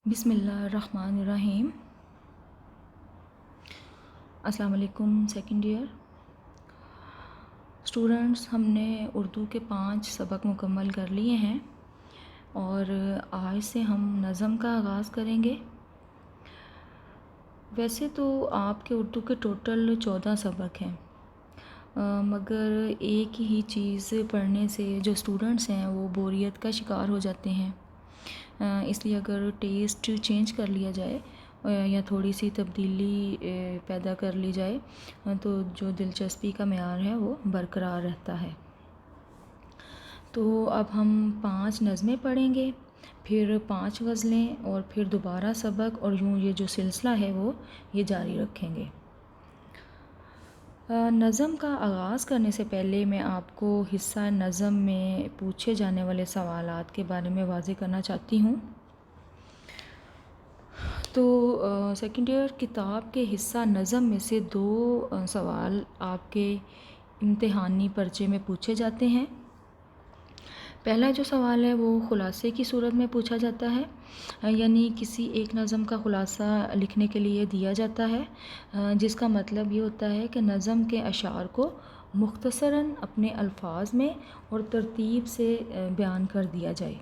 بسم اللہ الرحمن الرحیم۔ السلام علیکم سیکنڈ ایئر اسٹوڈنٹس، ہم نے اردو کے 5 سبق مکمل کر لیے ہیں اور آج سے ہم نظم کا آغاز کریں گے۔ ویسے تو آپ کے اردو کے ٹوٹل 14 سبق ہیں، مگر ایک ہی چیز پڑھنے سے جو اسٹوڈنٹس ہیں وہ بوریت کا شکار ہو جاتے ہیں۔ اس لیے اگر ٹیسٹ چینج کر لیا جائے یا تھوڑی سی تبدیلی پیدا کر لی جائے تو جو دلچسپی کا معیار ہے وہ برقرار رہتا ہے۔ تو اب ہم 5 نظمیں پڑھیں گے، پھر 5 غزلیں اور پھر دوبارہ سبق، اور یوں یہ جو سلسلہ ہے وہ یہ جاری رکھیں گے۔ نظم کا آغاز کرنے سے پہلے میں آپ کو حصہ نظم میں پوچھے جانے والے سوالات کے بارے میں واضح کرنا چاہتی ہوں۔ تو سیکنڈ ایئر کتاب کے حصہ نظم میں سے 2 سوال آپ کے امتحانی پرچے میں پوچھے جاتے ہیں۔ پہلا جو سوال ہے وہ خلاصے کی صورت میں پوچھا جاتا ہے، یعنی کسی ایک نظم کا خلاصہ لکھنے کے لیے دیا جاتا ہے، جس کا مطلب یہ ہوتا ہے کہ نظم کے اشعار کو مختصراً اپنے الفاظ میں اور ترتیب سے بیان کر دیا جائے۔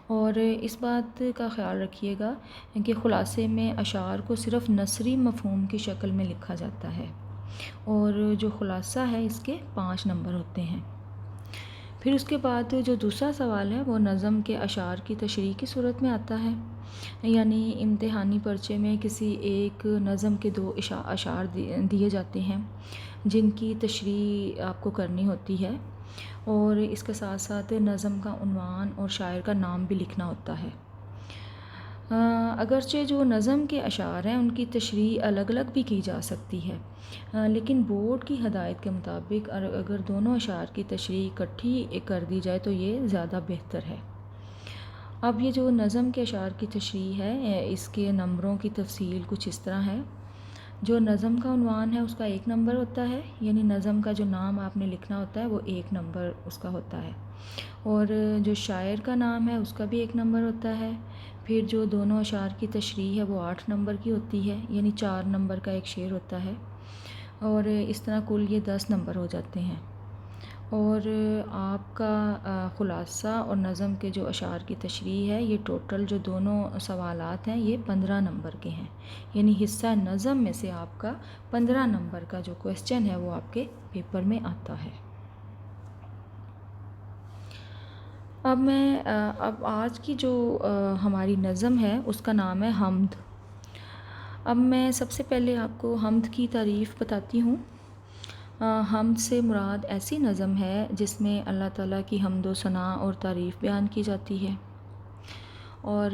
اور اس بات کا خیال رکھیے گا کہ خلاصے میں اشعار کو صرف نثری مفہوم کی شکل میں لکھا جاتا ہے، اور جو خلاصہ ہے اس کے 5 نمبر ہوتے ہیں۔ پھر اس کے بعد جو دوسرا سوال ہے وہ نظم کے اشعار کی تشریح کی صورت میں آتا ہے، یعنی امتحانی پرچے میں کسی ایک نظم کے 2 اشعار دیے جاتے ہیں جن کی تشریح آپ کو کرنی ہوتی ہے، اور اس کے ساتھ ساتھ نظم کا عنوان اور شاعر کا نام بھی لکھنا ہوتا ہے۔ اگرچہ جو نظم کے اشعار ہیں ان کی تشریح الگ الگ بھی کی جا سکتی ہے، لیکن بورڈ کی ہدایت کے مطابق اگر دونوں اشعار کی تشریح اکٹھی کر دی جائے تو یہ زیادہ بہتر ہے۔ اب یہ جو نظم کے اشعار کی تشریح ہے اس کے نمبروں کی تفصیل کچھ اس طرح ہے۔ جو نظم کا عنوان ہے اس کا 1 نمبر ہوتا ہے، یعنی نظم کا جو نام آپ نے لکھنا ہوتا ہے وہ 1 نمبر اس کا ہوتا ہے، اور جو شاعر کا نام ہے اس کا بھی 1 نمبر ہوتا ہے۔ پھر جو دونوں اشعار کی تشریح ہے وہ 8 نمبر کی ہوتی ہے، یعنی 4 نمبر کا ایک شعر ہوتا ہے، اور اس طرح کل یہ 10 نمبر ہو جاتے ہیں۔ اور آپ کا خلاصہ اور نظم کے جو اشعار کی تشریح ہے یہ ٹوٹل جو دونوں سوالات ہیں یہ 15 نمبر کے ہیں، یعنی حصہ نظم میں سے آپ کا 15 نمبر کا جو کویسچن ہے وہ آپ کے پیپر میں آتا ہے۔ اب آج کی جو ہماری نظم ہے اس کا نام ہے حمد۔ اب میں سب سے پہلے آپ کو حمد کی تعریف بتاتی ہوں۔ حمد سے مراد ایسی نظم ہے جس میں اللہ تعالیٰ کی حمد و ثنا اور تعریف بیان کی جاتی ہے، اور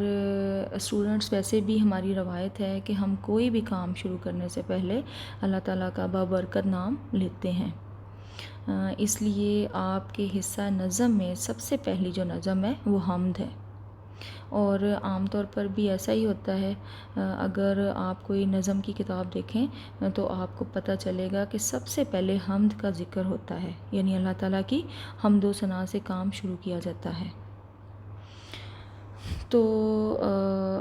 اسٹوڈنٹس ویسے بھی ہماری روایت ہے کہ ہم کوئی بھی کام شروع کرنے سے پہلے اللہ تعالیٰ کا بابرکت نام لیتے ہیں، اس لیے آپ کے حصہ نظم میں سب سے پہلی جو نظم ہے وہ حمد ہے۔ اور عام طور پر بھی ایسا ہی ہوتا ہے، اگر آپ کوئی نظم کی کتاب دیکھیں تو آپ کو پتہ چلے گا کہ سب سے پہلے حمد کا ذکر ہوتا ہے، یعنی اللہ تعالیٰ کی حمد و ثنا سے کام شروع کیا جاتا ہے۔ تو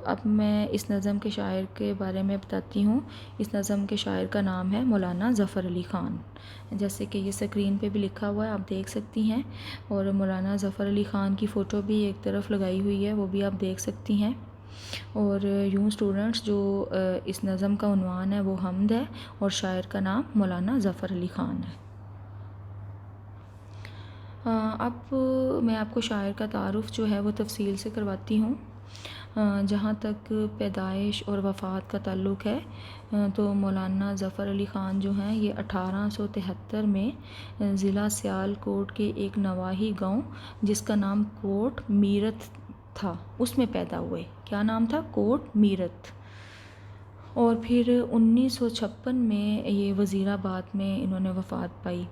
اب میں اس نظم کے شاعر کے بارے میں بتاتی ہوں۔ اس نظم کے شاعر کا نام ہے مولانا ظفر علی خان، جیسے کہ یہ اسکرین پہ بھی لکھا ہوا ہے آپ دیکھ سکتی ہیں، اور مولانا ظفر علی خان کی فوٹو بھی ایک طرف لگائی ہوئی ہے، وہ بھی آپ دیکھ سکتی ہیں۔ اور یوں اسٹوڈنٹس جو اس نظم کا عنوان ہے وہ حمد ہے اور شاعر کا نام مولانا ظفر علی خان ہے۔ اب میں آپ کو شاعر کا تعارف جو ہے وہ تفصیل سے کرواتی ہوں۔ جہاں تک پیدائش اور وفات کا تعلق ہے تو مولانا ظفر علی خان جو ہیں یہ 1873 میں ضلع سیال کوٹ کے ایک نواحی گاؤں جس کا نام کوٹ میرت تھا اس میں پیدا ہوئے۔ کیا نام تھا؟ کوٹ میرت۔ اور پھر 1956 میں یہ وزیر آباد میں انہوں نے وفات پائی،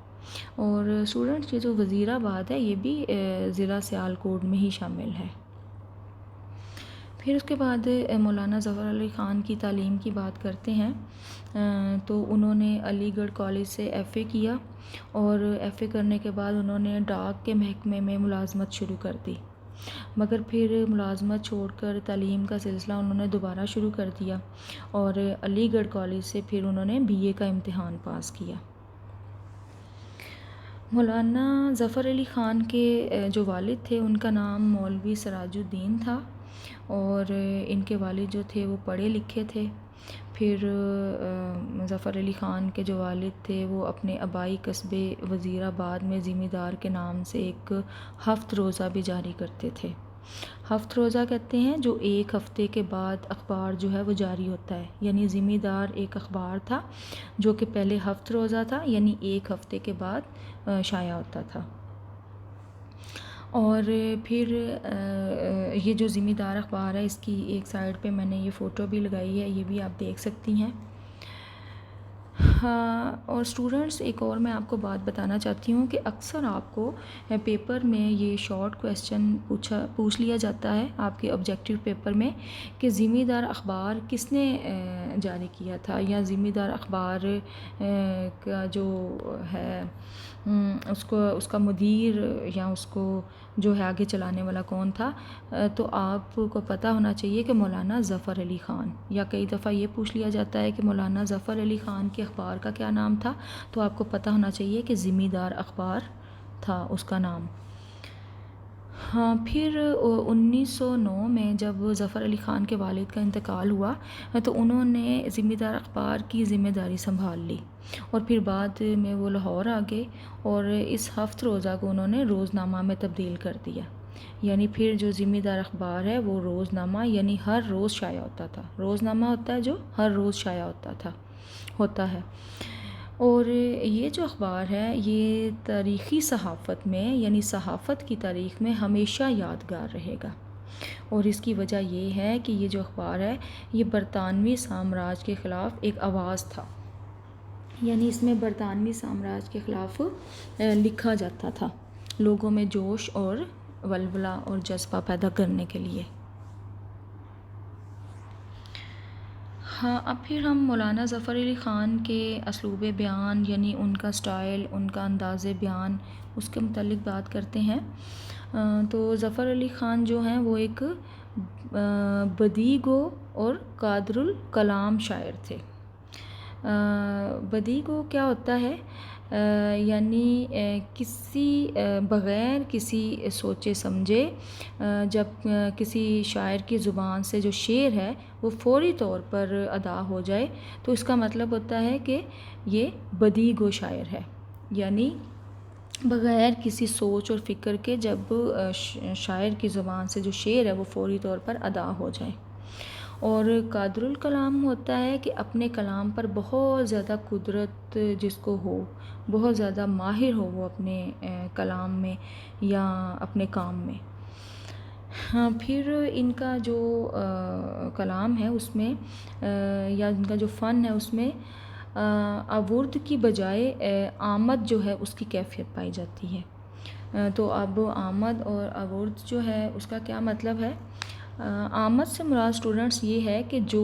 اور اسٹوڈنٹس یہ جو وزیر آباد ہے یہ بھی ضلع سیال کوٹ میں ہی شامل ہے۔ پھر اس کے بعد مولانا ظفر علی خان کی تعلیم کی بات کرتے ہیں تو انہوں نے علی گڑھ کالج سے ایف اے کیا، اور ایف اے کرنے کے بعد انہوں نے ڈاک کے محکمے میں ملازمت شروع کر دی، مگر پھر ملازمت چھوڑ کر تعلیم کا سلسلہ انہوں نے دوبارہ شروع کر دیا اور علی گڑھ کالج سے پھر انہوں نے BA کا امتحان پاس کیا۔ مولانا ظفر علی خان کے جو والد تھے ان کا نام مولوی سراج الدین تھا، اور ان کے والد جو تھے وہ پڑھے لکھے تھے۔ پھر ظفر علی خان کے جو والد تھے وہ اپنے آبائی قصبے وزیر آباد میں ذمہ دار کے نام سے ایک ہفت روزہ بھی جاری کرتے تھے۔ ہفت روزہ کہتے ہیں جو ایک ہفتے کے بعد اخبار جو ہے وہ جاری ہوتا ہے، یعنی ذمہ دار ایک اخبار تھا جو کہ پہلے ہفت روزہ تھا، یعنی ایک ہفتے کے بعد شائع ہوتا تھا۔ اور پھر یہ جو ذمہ دار اخبار ہے اس کی ایک سائڈ پہ میں نے یہ فوٹو بھی لگائی ہے، یہ بھی آپ دیکھ سکتی ہیں۔ اور اسٹوڈنٹس ایک اور میں آپ کو بات بتانا چاہتی ہوں کہ اکثر آپ کو پیپر میں یہ شارٹ کویسچن پوچھ لیا جاتا ہے آپ کے آبجیکٹیو پیپر میں کہ ذمہ دار اخبار کس نے جاری کیا تھا، یا ذمہ دار اخبار کا جو ہے اس کا مدیر یا اس کو جو ہے آگے چلانے والا کون تھا۔ تو آپ کو پتہ ہونا چاہیے کہ مولانا ظفر علی خان، یا کئی دفعہ یہ پوچھ لیا جاتا ہے کہ مولانا ظفر علی خان کے اخبار کا کیا نام تھا، تو آپ کو پتہ ہونا چاہیے کہ ذمہ دار اخبار تھا اس کا نام۔ ہاں، پھر 1909 میں جب ظفر علی خان کے والد کا انتقال ہوا تو انہوں نے ذمہ دار اخبار کی ذمہ داری سنبھال لی، اور پھر بعد میں وہ لاہور آ گئے اور اس ہفت روزہ کو انہوں نے روزنامہ میں تبدیل کر دیا، یعنی پھر جو ذمہ دار اخبار ہے وہ روزنامہ یعنی ہر روز شائع ہوتا تھا۔ روزنامہ ہوتا ہے جو ہر روز شائع ہوتا ہے۔ اور یہ جو اخبار ہے یہ تاریخی صحافت میں یعنی صحافت کی تاریخ میں ہمیشہ یادگار رہے گا، اور اس کی وجہ یہ ہے کہ یہ جو اخبار ہے یہ برطانوی سامراج کے خلاف ایک آواز تھا، یعنی اس میں برطانوی سامراج کے خلاف لکھا جاتا تھا لوگوں میں جوش اور ولولہ اور جذبہ پیدا کرنے کے لیے۔ ہاں، اب پھر ہم مولانا ظفر علی خان کے اسلوب بیان یعنی ان کا سٹائل، ان کا انداز بیان، اس کے متعلق بات کرتے ہیں۔ تو ظفر علی خان جو ہیں وہ ایک بدیع گو اور قادر الکلام شاعر تھے۔ بدیع گو کیا ہوتا ہے؟ یعنی بغیر کسی سوچے سمجھے جب کسی شاعر کی زبان سے جو شعر ہے وہ فوری طور پر ادا ہو جائے تو اس کا مطلب ہوتا ہے کہ یہ بدیع گو شاعر ہے، یعنی بغیر کسی سوچ اور فکر کے جب شاعر کی زبان سے جو شعر ہے وہ فوری طور پر ادا ہو جائے۔ اور قادر الکلام ہوتا ہے کہ اپنے کلام پر بہت زیادہ قدرت جس کو ہو، بہت زیادہ ماہر ہو وہ اپنے کلام میں یا اپنے کام میں۔ ہاں، پھر ان کا جو کلام ہے اس میں یا ان کا جو فن ہے اس میں آورد کی بجائے آمد جو ہے اس کی کیفیت پائی جاتی ہے۔ تو اب آمد اور آورد جو ہے اس کا کیا مطلب ہے؟ آمد سے مراد اسٹوڈنٹس یہ ہے کہ جو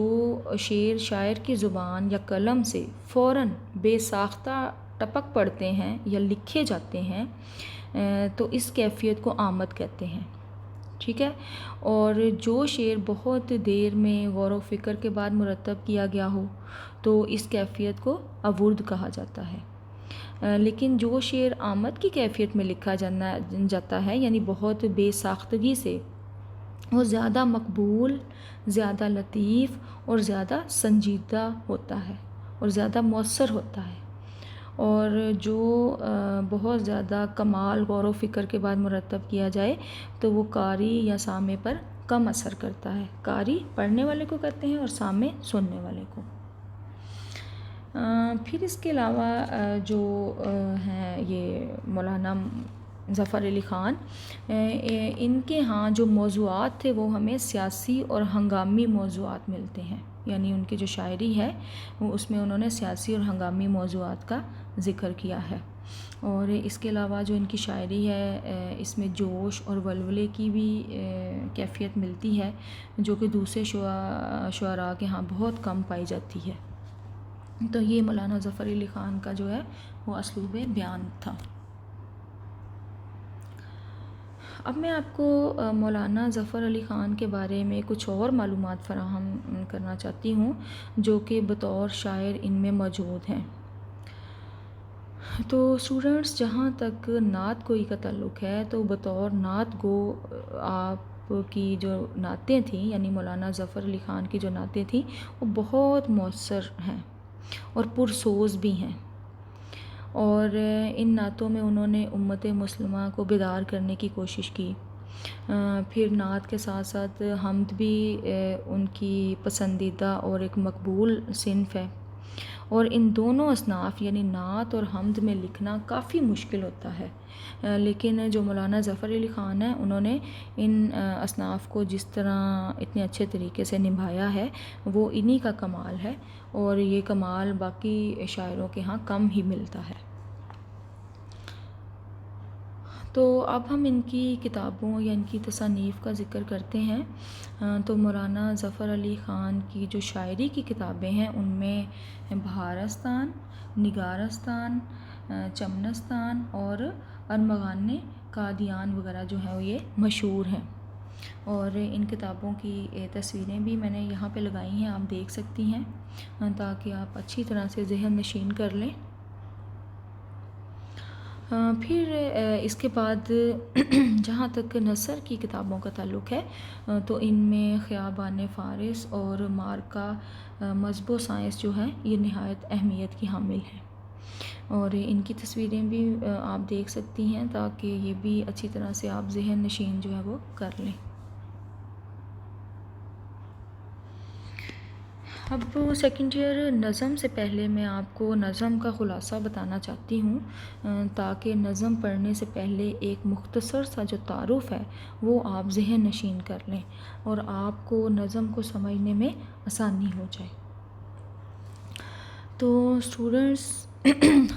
شعر شاعر کی زبان یا قلم سے فوراً بے ساختہ ٹپک پڑتے ہیں یا لکھے جاتے ہیں تو اس کیفیت کو آمد کہتے ہیں، ٹھیک ہے۔ اور جو شعر بہت دیر میں غور و فکر کے بعد مرتب کیا گیا ہو تو اس کیفیت کو آورد کہا جاتا ہے۔ لیکن جو شعر آمد کی کیفیت میں لکھا جاتا ہے یعنی بہت بے ساختگی سے، وہ زیادہ مقبول، زیادہ لطیف اور زیادہ سنجیدہ ہوتا ہے اور زیادہ مؤثر ہوتا ہے۔ اور جو بہت زیادہ کمال غور و فکر کے بعد مرتب کیا جائے تو وہ قاری یا سامع پر کم اثر کرتا ہے۔ قاری پڑھنے والے کو کہتے ہیں اور سامع سننے والے کو۔ پھر اس کے علاوہ جو ہیں یہ مولانا ظفر علی خان، ان کے ہاں جو موضوعات تھے وہ ہمیں سیاسی اور ہنگامی موضوعات ملتے ہیں، یعنی ان کی جو شاعری ہے وہ اس میں انہوں نے سیاسی اور ہنگامی موضوعات کا ذکر کیا ہے۔ اور اس کے علاوہ جو ان کی شاعری ہے اس میں جوش اور ولولے کی بھی کیفیت ملتی ہے جو کہ دوسرے شعراء کے ہاں بہت کم پائی جاتی ہے۔ تو یہ مولانا ظفر علی خان کا جو ہے وہ اسلوب بیان تھا۔ اب میں آپ کو مولانا ظفر علی خان کے بارے میں کچھ اور معلومات فراہم کرنا چاہتی ہوں جو کہ بطور شاعر ان میں موجود ہیں۔ تو اسٹوڈنٹس، جہاں تک نعت گوئی کا تعلق ہے تو بطور نعت گو آپ کی جو نعتیں تھیں، یعنی مولانا ظفر علی خان کی جو نعتیں تھیں، وہ بہت مؤثر ہیں اور پرسوز بھی ہیں، اور ان نعتوں میں انہوں نے امت مسلمہ کو بیدار کرنے کی کوشش کی۔ پھر نعت کے ساتھ ساتھ حمد بھی ان کی پسندیدہ اور ایک مقبول صنف ہے، اور ان دونوں اصناف یعنی نعت اور حمد میں لکھنا کافی مشکل ہوتا ہے، لیکن جو مولانا ظفر علی خان ہیں انہوں نے ان اصناف کو جس طرح اتنے اچھے طریقے سے نبھایا ہے وہ انہی کا کمال ہے، اور یہ کمال باقی شاعروں کے ہاں کم ہی ملتا ہے۔ تو اب ہم ان کی کتابوں یا ان کی تصانیف کا ذکر کرتے ہیں۔ تو مولانا ظفر علی خان کی جو شاعری کی کتابیں ہیں ان میں بہارستان، نگارستان، چمنستان اور ارمغان قادیان وغیرہ جو ہیں وہ یہ مشہور ہیں، اور ان کتابوں کی تصویریں بھی میں نے یہاں پہ لگائی ہیں، آپ دیکھ سکتی ہیں تاکہ آپ اچھی طرح سے ذہن نشین کر لیں۔ پھر اس کے بعد جہاں تک نثر کی کتابوں کا تعلق ہے تو ان میں خیابان فارس اور مارکہ مذہب و سائنس جو ہیں یہ نہایت اہمیت کی حامل ہیں، اور ان کی تصویریں بھی آپ دیکھ سکتی ہیں تاکہ یہ بھی اچھی طرح سے آپ ذہن نشین جو ہے وہ کر لیں۔ اب سیکنڈ ایئر نظم سے پہلے میں آپ کو نظم کا خلاصہ بتانا چاہتی ہوں تاکہ نظم پڑھنے سے پہلے ایک مختصر سا جو تعارف ہے وہ آپ ذہن نشین کر لیں اور آپ کو نظم کو سمجھنے میں آسانی ہو جائے۔ تو اسٹوڈنٹس،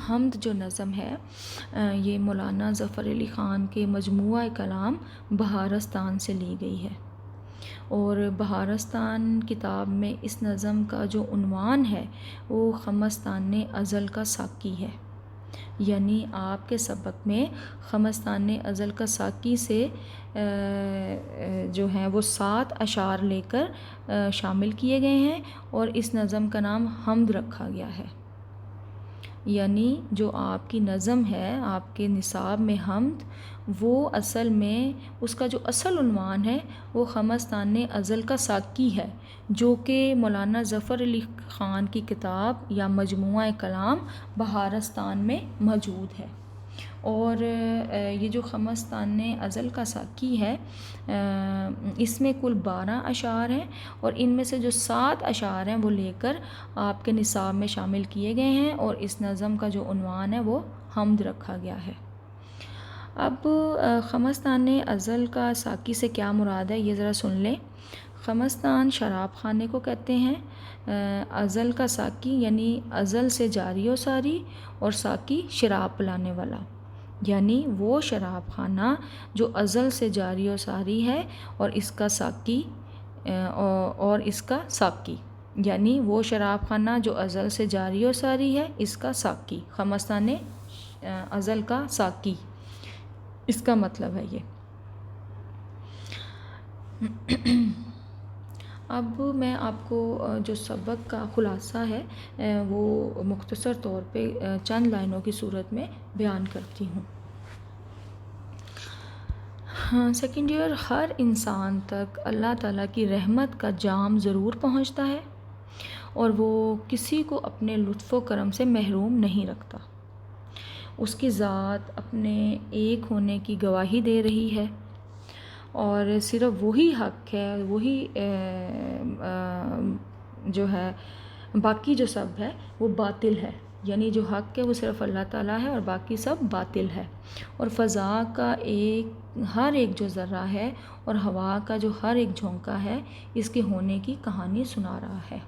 حمد جو نظم ہے یہ مولانا ظفر علی خان کے مجموعہ کلام بہارستان سے لی گئی ہے، اور بہارستان کتاب میں اس نظم کا جو عنوان ہے وہ خمستان ازل کا ساقی ہے، یعنی آپ کے سبق میں خمستان ازل کا ساقی سے جو ہیں وہ 7 اشعار لے کر شامل کیے گئے ہیں، اور اس نظم کا نام حمد رکھا گیا ہے، یعنی جو آپ کی نظم ہے آپ کے نصاب میں حمد، وہ اصل میں اس کا جو اصل عنوان ہے وہ خمستان ازل کا ساقی ہے، جو کہ مولانا ظفر علی خان کی کتاب یا مجموعہ کلام بہارستان میں موجود ہے۔ اور یہ جو خمستان ازل کا ساقی ہے اس میں کل 12 اشعار ہیں، اور ان میں سے جو 7 اشعار ہیں وہ لے کر آپ کے نصاب میں شامل کیے گئے ہیں، اور اس نظم کا جو عنوان ہے وہ حمد رکھا گیا ہے۔ اب خمستان ازل کا ساقی سے کیا مراد ہے یہ ذرا سن لیں۔ خمستان شراب خانے کو کہتے ہیں، ازل کا ساقی یعنی ازل سے جاری و ساری، اور ساقی شراب پلانے والا، یعنی وہ شراب خانہ جو ازل سے جاری و ساری ہے، اور اس کا ساقی یعنی وہ شراب خانہ جو ازل سے جاری و ساری ہے، اس کا ساقی، خمستان ازل کا ساقی، اس کا مطلب ہے یہ۔ اب میں آپ کو جو سبق کا خلاصہ ہے وہ مختصر طور پہ چند لائنوں کی صورت میں بیان کرتی ہوں۔ سیکنڈ ایئر، ہر انسان تک اللہ تعالیٰ کی رحمت کا جام ضرور پہنچتا ہے، اور وہ کسی کو اپنے لطف و کرم سے محروم نہیں رکھتا۔ اس کی ذات اپنے ایک ہونے کی گواہی دے رہی ہے، اور صرف وہی حق ہے، وہی جو ہے، باقی جو سب ہے وہ باطل ہے، یعنی جو حق ہے وہ صرف اللہ تعالیٰ ہے اور باقی سب باطل ہے، اور فضا کا ہر ایک جو ذرہ ہے اور ہوا کا جو ہر ایک جھونکا ہے اس کے ہونے کی کہانی سنا رہا ہے۔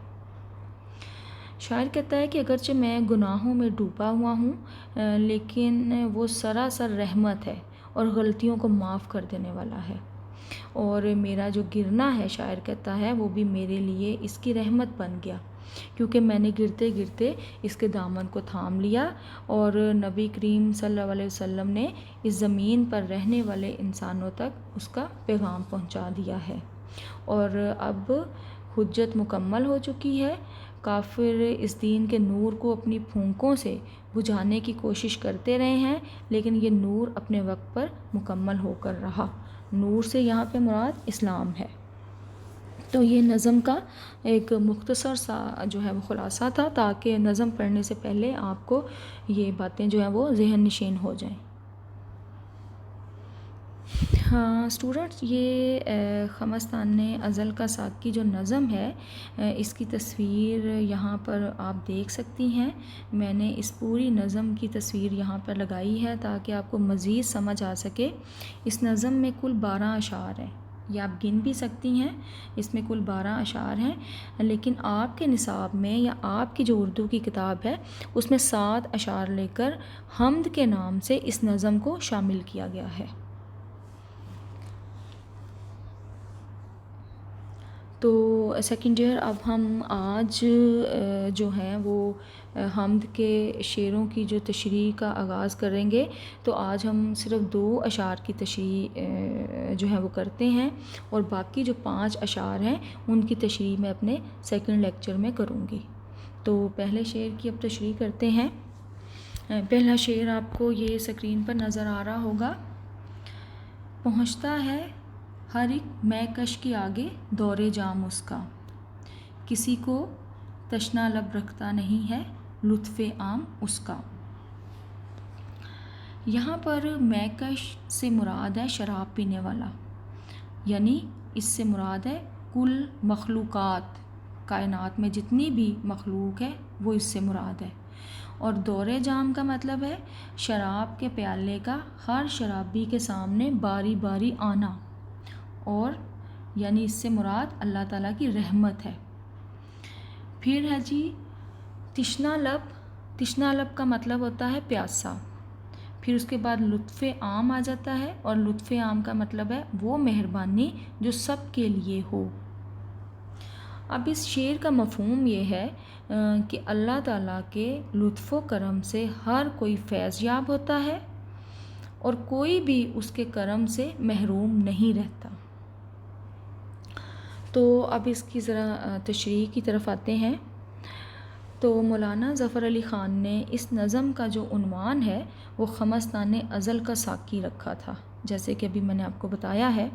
شاعر کہتا ہے کہ اگرچہ میں گناہوں میں ڈوبا ہوا ہوں لیکن وہ سراسر رحمت ہے اور غلطیوں کو معاف کر دینے والا ہے، اور میرا جو گرنا ہے، شاعر کہتا ہے، وہ بھی میرے لیے اس کی رحمت بن گیا، کیونکہ میں نے گرتے گرتے اس کے دامن کو تھام لیا اور نبی کریم صلی اللہ علیہ وسلم نے اس زمین پر رہنے والے انسانوں تک اس کا پیغام پہنچا دیا ہے، اور اب حجت مکمل ہو چکی ہے۔ کافر اس دین کے نور کو اپنی پھونکوں سے بجھانے کی کوشش کرتے رہے ہیں، لیکن یہ نور اپنے وقت پر مکمل ہو کر رہا۔ نور سے یہاں پہ مراد اسلام ہے۔ تو یہ نظم کا ایک مختصر سا جو ہے وہ خلاصہ تھا، تاکہ نظم پڑھنے سے پہلے آپ کو یہ باتیں جو ہیں وہ ذہن نشین ہو جائیں۔ ہاں اسٹوڈنٹس، یہ خمستان ازل کا ساقی جو نظم ہے، اس کی تصویر یہاں پر آپ دیکھ سکتی ہیں۔ میں نے اس پوری نظم کی تصویر یہاں پر لگائی ہے تاکہ آپ کو مزید سمجھ آ سکے۔ اس نظم میں کل 12 اشعار ہیں، یہ آپ گن بھی سکتی ہیں، اس میں کل 12 اشعار ہیں، لیکن آپ کے نصاب میں یا آپ کی جو اردو کی کتاب ہے اس میں 7 اشعار لے کر حمد کے نام سے اس نظم کو شامل کیا گیا ہے۔ تو سیکنڈ ایئر، اب ہم آج جو ہیں وہ حمد کے شعروں کی جو تشریح کا آغاز کریں گے۔ تو آج ہم صرف 2 اشعار کی تشریح جو ہے وہ کرتے ہیں، اور باقی جو 5 اشعار ہیں ان کی تشریح میں اپنے سیکنڈ لیکچر میں کروں گی۔ تو پہلے شعر کی اب تشریح کرتے ہیں۔ پہلا شعر آپ کو یہ اسکرین پر نظر آ رہا ہوگا۔ پہنچتا ہے ہر ایک مے کش کے آگے دور جام اس کا، کسی کو تشنا لب رکھتا نہیں ہے لطف عام اس کا۔ یہاں پر مے کش سے مراد ہے شراب پینے والا، یعنی اس سے مراد ہے کل مخلوقات، کائنات میں جتنی بھی مخلوق ہے وہ اس سے مراد ہے۔ اور دور جام کا مطلب ہے شراب کے پیالے کا ہر شرابی کے سامنے باری باری آنا، اور یعنی اس سے مراد اللہ تعالیٰ کی رحمت ہے۔ پھر ہے جی تشنا لب، تشنا لب کا مطلب ہوتا ہے پیاسا۔ پھر اس کے بعد لطف عام آ جاتا ہے، اور لطف عام کا مطلب ہے وہ مہربانی جو سب کے لیے ہو۔ اب اس شعر کا مفہوم یہ ہے کہ اللہ تعالیٰ کے لطف و کرم سے ہر کوئی فیض یاب ہوتا ہے، اور کوئی بھی اس کے کرم سے محروم نہیں رہتا۔ تو اب اس کی ذرا تشریح کی طرف آتے ہیں۔ تو مولانا ظفر علی خان نے اس نظم کا جو عنوان ہے وہ خمستان ازل کا ساقی رکھا تھا، جیسے کہ ابھی میں نے آپ کو بتایا ہے،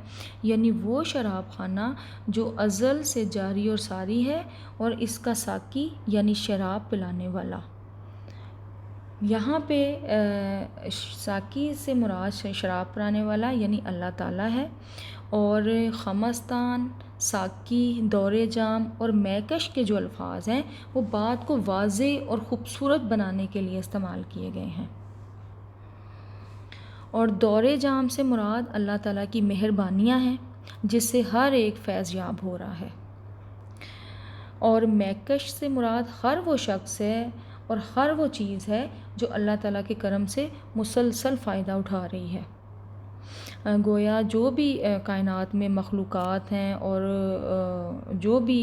یعنی وہ شراب خانہ جو ازل سے جاری اور ساری ہے، اور اس کا ساقی یعنی شراب پلانے والا۔ یہاں پہ ساقی سے مراد شراب پلانے والا یعنی اللہ تعالیٰ ہے، اور خمستان، ساقی، دور جام اور میکش کے جو الفاظ ہیں وہ بات کو واضح اور خوبصورت بنانے کے لیے استعمال کیے گئے ہیں۔ اور دور جام سے مراد اللہ تعالیٰ کی مہربانیاں ہیں جس سے ہر ایک فیض یاب ہو رہا ہے، اور میکش سے مراد ہر وہ شخص ہے اور ہر وہ چیز ہے جو اللہ تعالیٰ کے کرم سے مسلسل فائدہ اٹھا رہی ہے۔ گویا جو بھی کائنات میں مخلوقات ہیں اور جو بھی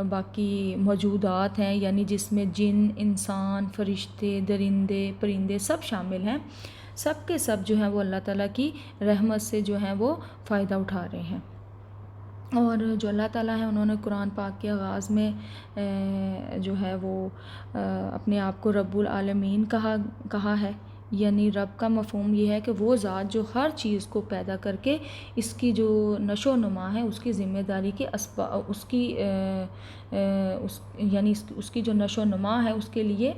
باقی موجودات ہیں، یعنی جس میں جن، انسان، فرشتے، درندے، پرندے سب شامل ہیں، سب کے سب جو ہیں وہ اللہ تعالیٰ کی رحمت سے جو ہیں وہ فائدہ اٹھا رہے ہیں۔ اور جو اللہ تعالیٰ ہیں انہوں نے قرآن پاک کے آغاز میں جو ہے وہ اپنے آپ کو رب العالمین کہا ہے، یعنی رب کا مفہوم یہ ہے کہ وہ ذات جو ہر چیز کو پیدا کر کے اس کی جو نشو و نما ہے اس کی ذمہ داری کے اس کی یعنی اس کی جو نشو و نما ہے اس کے لیے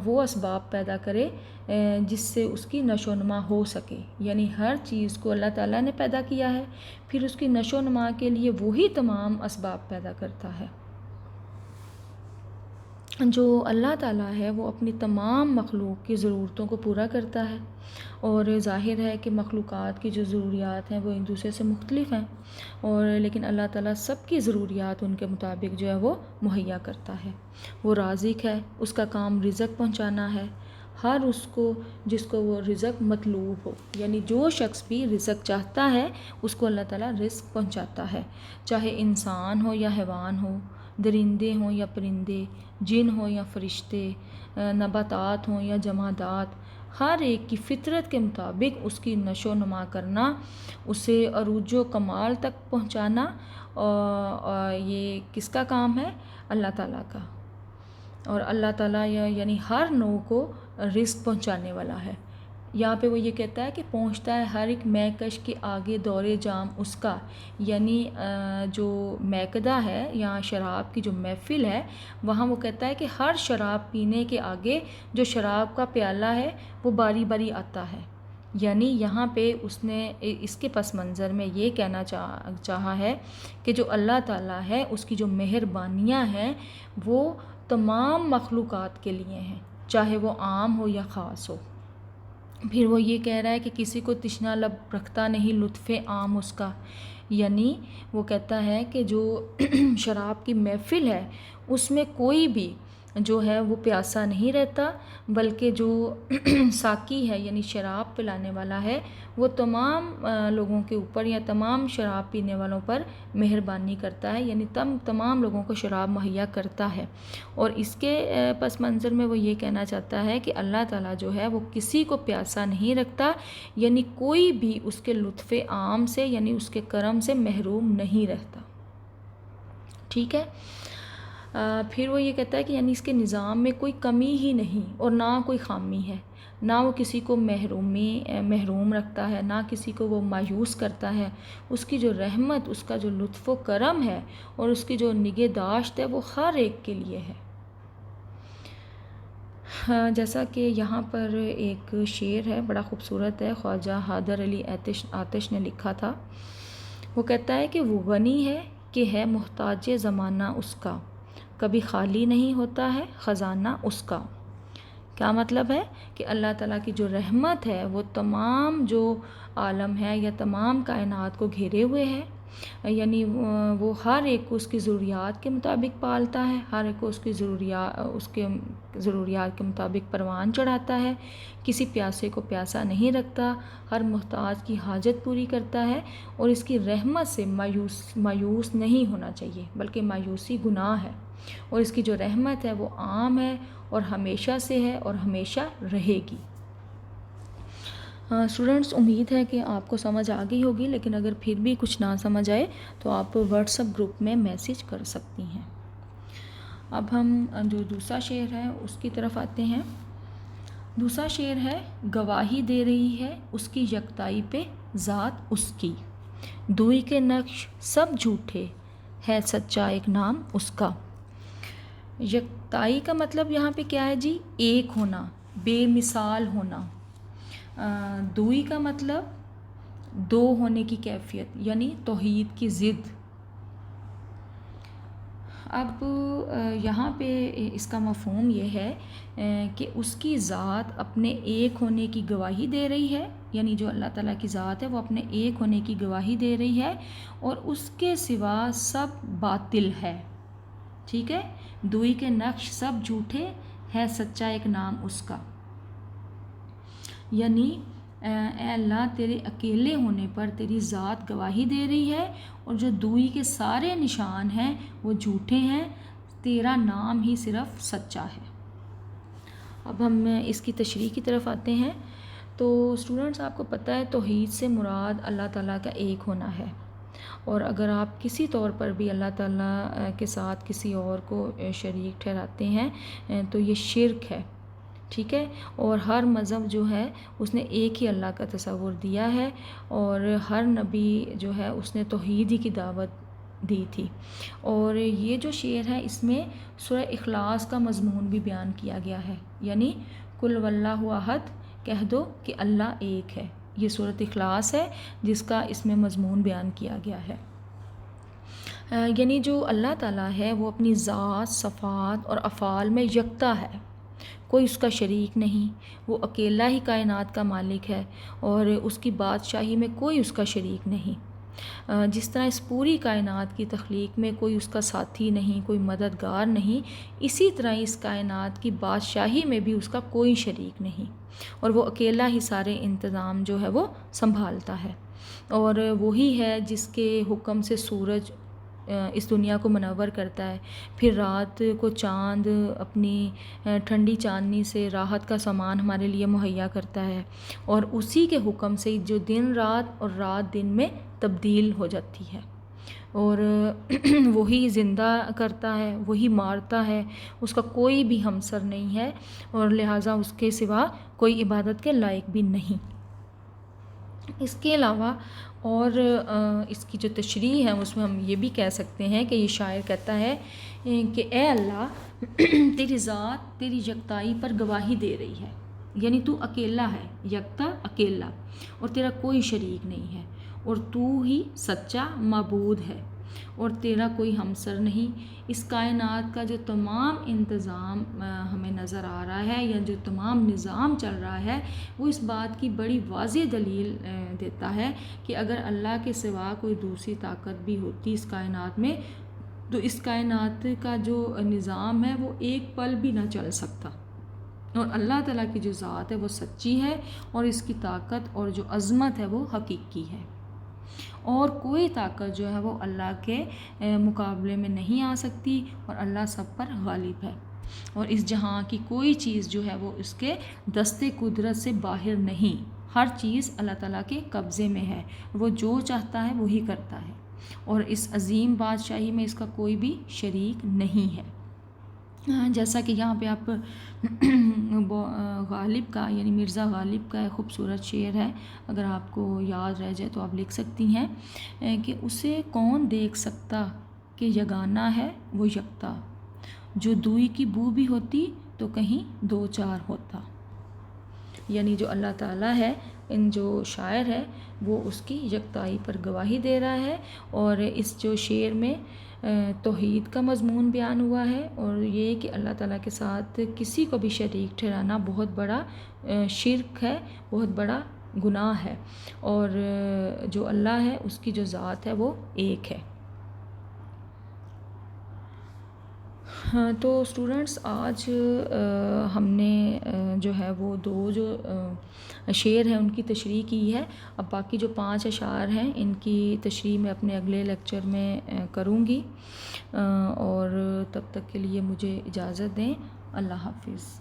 وہ اسباب پیدا کرے جس سے اس کی نشو و نما ہو سکے، یعنی ہر چیز کو اللہ تعالیٰ نے پیدا کیا ہے، پھر اس کی نشو و نما کے لیے وہی تمام اسباب پیدا کرتا ہے۔ جو اللہ تعالیٰ ہے وہ اپنی تمام مخلوق کی ضرورتوں کو پورا کرتا ہے، اور ظاہر ہے کہ مخلوقات کی جو ضروریات ہیں وہ ایک دوسرے سے مختلف ہیں، اور لیکن اللہ تعالیٰ سب کی ضروریات ان کے مطابق جو ہے وہ مہیا کرتا ہے۔ وہ رازق ہے، اس کا کام رزق پہنچانا ہے، ہر اس کو جس کو وہ رزق مطلوب ہو، یعنی جو شخص بھی رزق چاہتا ہے اس کو اللہ تعالیٰ رزق پہنچاتا ہے، چاہے انسان ہو یا حیوان ہو، درندے ہوں یا پرندے، جن ہوں یا فرشتے، نباتات ہوں یا جمادات، ہر ایک کی فطرت کے مطابق اس کی نشو و نما کرنا، اسے عروج و کمال تک پہنچانا، اور یہ کس کا کام ہے؟ اللہ تعالیٰ کا۔ اور اللہ تعالیٰ یعنی ہر نوع کو رزق پہنچانے والا ہے۔ یہاں پہ وہ یہ کہتا ہے کہ پہنچتا ہے ہر ایک میکش کے آگے دور جام اس کا، یعنی جو میکدہ ہے یہاں شراب کی جو محفل ہے، وہاں وہ کہتا ہے کہ ہر شراب پینے کے آگے جو شراب کا پیالہ ہے وہ باری باری آتا ہے، یعنی یہاں پہ اس نے اس کے پس منظر میں یہ کہنا چاہا ہے کہ جو اللہ تعالیٰ ہے اس کی جو مہربانیاں ہیں وہ تمام مخلوقات کے لیے ہیں، چاہے وہ عام ہو یا خاص ہو۔ پھر وہ یہ کہہ رہا ہے کہ کسی کو تشنا لب رکھتا نہیں لطف عام اس کا، یعنی وہ کہتا ہے کہ جو شراب کی محفل ہے اس میں کوئی بھی جو ہے وہ پیاسا نہیں رہتا، بلکہ جو ساقی ہے یعنی شراب پلانے والا ہے وہ تمام لوگوں کے اوپر یا تمام شراب پینے والوں پر مہربانی کرتا ہے، یعنی تمام لوگوں کو شراب مہیا کرتا ہے۔ اور اس کے پس منظر میں وہ یہ کہنا چاہتا ہے کہ اللہ تعالیٰ جو ہے وہ کسی کو پیاسا نہیں رکھتا، یعنی کوئی بھی اس کے لطف عام سے یعنی اس کے کرم سے محروم نہیں رہتا، ٹھیک ہے۔ پھر وہ یہ کہتا ہے کہ یعنی اس کے نظام میں کوئی کمی ہی نہیں اور نہ کوئی خامی ہے، نہ وہ کسی کو محروم رکھتا ہے، نہ کسی کو وہ مایوس کرتا ہے۔ اس کی جو رحمت، اس کا جو لطف و کرم ہے اور اس کی جو نگہداشت ہے وہ ہر ایک کے لیے ہے۔ جیسا کہ یہاں پر ایک شعر ہے بڑا خوبصورت ہے، خواجہ حیدر علی آتش نے لکھا تھا۔ وہ کہتا ہے کہ وہ غنی ہے کہ ہے محتاج زمانہ اس کا، کبھی خالی نہیں ہوتا ہے خزانہ اس کا۔ کیا مطلب ہے؟ کہ اللہ تعالیٰ کی جو رحمت ہے وہ تمام جو عالم ہے یا تمام کائنات کو گھیرے ہوئے ہے، یعنی وہ ہر ایک کو اس کی ضروریات کے مطابق پالتا ہے، ہر ایک کو اس کے ضروریات کے مطابق پروان چڑھاتا ہے، کسی پیاسے کو پیاسا نہیں رکھتا، ہر محتاج کی حاجت پوری کرتا ہے، اور اس کی رحمت سے مایوس نہیں ہونا چاہیے بلکہ مایوسی گناہ ہے، اور اس کی جو رحمت ہے وہ عام ہے اور ہمیشہ سے ہے اور ہمیشہ رہے گی۔ اسٹوڈنٹس، امید ہے کہ آپ کو سمجھ آ گئی ہوگی، لیکن اگر پھر بھی کچھ نہ سمجھ آئے تو آپ واٹس ایپ گروپ میں میسیج کر سکتی ہیں۔ اب ہم جو دوسرا شعر ہے اس کی طرف آتے ہیں۔ دوسرا شعر ہے، گواہی دے رہی ہے اس کی یکتائی پہ ذات اس کی، دوئی کے نقش سب جھوٹے ہے سچا ایک نام اس کا۔ یکتائی کا مطلب یہاں پہ کیا ہے جی؟ ایک ہونا، بے مثال ہونا۔ دوئی کا مطلب دو ہونے کی کیفیت، یعنی توحید کی ضد۔ اب یہاں پہ اس کا مفہوم یہ ہے کہ اس کی ذات اپنے ایک ہونے کی گواہی دے رہی ہے، یعنی جو اللہ تعالیٰ کی ذات ہے وہ اپنے ایک ہونے کی گواہی دے رہی ہے اور اس کے سوا سب باطل ہے، ٹھیک ہے۔ دوئی کے نقش سب جھوٹے ہے سچا ایک نام اس کا، یعنی اے اللہ تیرے اکیلے ہونے پر تیری ذات گواہی دے رہی ہے اور جو دوئی کے سارے نشان ہیں وہ جھوٹے ہیں، تیرا نام ہی صرف سچا ہے۔ اب ہم اس کی تشریح کی طرف آتے ہیں۔ تو اسٹوڈنٹس، آپ کو پتہ ہے توحید سے مراد اللہ تعالیٰ کا ایک ہونا ہے، اور اگر آپ کسی طور پر بھی اللہ تعالیٰ کے ساتھ کسی اور کو شریک ٹھہراتے ہیں تو یہ شرک ہے، ٹھیک ہے۔ اور ہر مذہب جو ہے اس نے ایک ہی اللہ کا تصور دیا ہے، اور ہر نبی جو ہے اس نے توحید ہی کی دعوت دی تھی۔ اور یہ جو شعر ہے اس میں سورہ اخلاص کا مضمون بھی بیان کیا گیا ہے، یعنی قل واللہ احد، کہہ دو کہ اللہ ایک ہے، یہ سورۃ اخلاص ہے جس کا اس میں مضمون بیان کیا گیا ہے۔ یعنی جو اللہ تعالیٰ ہے وہ اپنی ذات، صفات اور افعال میں یکتا ہے، کوئی اس کا شریک نہیں، وہ اکیلا ہی کائنات کا مالک ہے اور اس کی بادشاہی میں کوئی اس کا شریک نہیں۔ جس طرح اس پوری کائنات کی تخلیق میں کوئی اس کا ساتھی نہیں، کوئی مددگار نہیں، اسی طرح اس کائنات کی بادشاہی میں بھی اس کا کوئی شریک نہیں، اور وہ اکیلا ہی سارے انتظام جو ہے وہ سنبھالتا ہے، اور وہی ہے جس کے حکم سے سورج اس دنیا کو منور کرتا ہے، پھر رات کو چاند اپنی ٹھنڈی چاندنی سے راحت کا سامان ہمارے لیے مہیا کرتا ہے، اور اسی کے حکم سے جو دن رات اور رات دن میں تبدیل ہو جاتی ہے، اور وہی زندہ کرتا ہے، وہی مارتا ہے، اس کا کوئی بھی ہمسر نہیں ہے، اور لہٰذا اس کے سوا کوئی عبادت کے لائق بھی نہیں۔ اس کے علاوہ اور اس کی جو تشریح ہے اس میں ہم یہ بھی کہہ سکتے ہیں کہ یہ شاعر کہتا ہے کہ اے اللہ تیری ذات تیری یکتائی پر گواہی دے رہی ہے، یعنی تو اکیلا ہے، یکتا اکیلا، اور تیرا کوئی شریک نہیں ہے، اور تو ہی سچا معبود ہے، اور تیرا کوئی ہمسر نہیں۔ اس کائنات کا جو تمام انتظام ہمیں نظر آ رہا ہے، یا جو تمام نظام چل رہا ہے، وہ اس بات کی بڑی واضح دلیل دیتا ہے کہ اگر اللہ کے سوا کوئی دوسری طاقت بھی ہوتی اس کائنات میں تو اس کائنات کا جو نظام ہے وہ ایک پل بھی نہ چل سکتا، اور اللہ تعالیٰ کی جو ذات ہے وہ سچی ہے، اور اس کی طاقت اور جو عظمت ہے وہ حقیقی ہے، اور کوئی طاقت جو ہے وہ اللہ کے مقابلے میں نہیں آ سکتی، اور اللہ سب پر غالب ہے، اور اس جہاں کی کوئی چیز جو ہے وہ اس کے دست قدرت سے باہر نہیں، ہر چیز اللہ تعالیٰ کے قبضے میں ہے، وہ جو چاہتا ہے وہی کرتا ہے، اور اس عظیم بادشاہی میں اس کا کوئی بھی شریک نہیں ہے۔ جیسا کہ یہاں پہ آپ غالب کا یعنی مرزا غالب کا ایک خوبصورت شعر ہے، اگر آپ کو یاد رہ جائے تو آپ لکھ سکتی ہیں کہ اسے کون دیکھ سکتا کہ یگانہ ہے وہ یکتا، جو دوئی کی بو بھی ہوتی تو کہیں دو چار ہوتا۔ یعنی جو اللہ تعالیٰ ہے، جو شاعر ہے وہ اس کی یکتائی پر گواہی دے رہا ہے، اور اس جو شعر میں توحید کا مضمون بیان ہوا ہے، اور یہ کہ اللہ تعالیٰ کے ساتھ کسی کو بھی شریک ٹھہرانا بہت بڑا شرک ہے، بہت بڑا گناہ ہے، اور جو اللہ ہے اس کی جو ذات ہے وہ ایک ہے۔ تو اسٹوڈنٹس آج ہم نے جو ہے وہ دو جو شعر ہیں ان کی تشریح کی ہے، اب باقی جو 5 اشعار ہیں ان کی تشریح میں اپنے اگلے لیکچر میں کروں گی، اور تب تک کے لیے مجھے اجازت دیں، اللہ حافظ۔